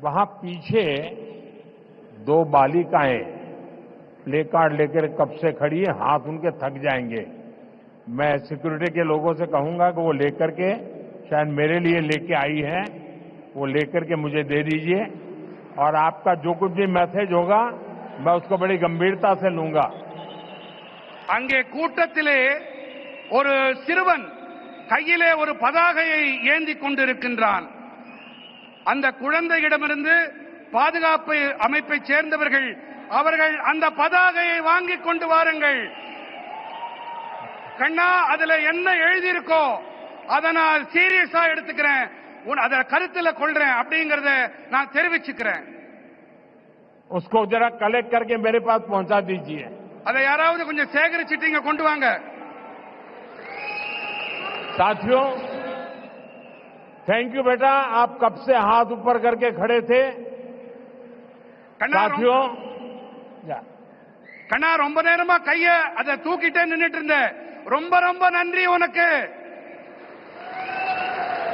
वहां पीछे दो बालिकाएं प्ले कार्ड लेकर कब से खड़ी है, हाथ उनके थक जाएंगे। मैं सिक्योरिटी के लोगों से कहूंगा कि वो लेकर के, शायद मेरे लिए लेके आई है, वो लेकर के मुझे दे दीजिए और आपका जो कुछ भी मैसेज होगा मैं उसको बड़ी गंभीरता से लूंगा। அங்கே கூட்டத்திலே ஒரு சிறுவன் கையிலே ஒரு பதாகையை ஏந்தி கொண்டிருக்கின்றான். அந்த குழந்தையிடமிருந்து பாதுகாப்பு அமைப்பைச் சேர்ந்தவர்கள் அவர்கள் அந்த பதாகையை வாங்கிக் கொண்டு வாருங்கள். கண்ணா, அதுல என்ன எழுதியிருக்கோ அதை நான் சீரியஸா எடுத்துக்கிறேன், அதை கருத்துல கொள்றேன் அப்படிங்கறத நான் தெரிவிச்சுக்கிறேன். उसको जरा कलेक्ट करके मेरे पास पहुंचा दीजिए. அதை யாராவது கொஞ்சம் சேகரிச்சுட்டு இங்க கொண்டு வாங்க. साथियों, थैंक यू बेटा, आप कब से हाथ ऊपर करके खड़े थे. साथियों, கண்ணா ரொம்ப நேரமா கைய அதை தூக்கிட்டே நின்னுட்டு இருந்த, ரொம்ப ரொம்ப நன்றி உனக்கு.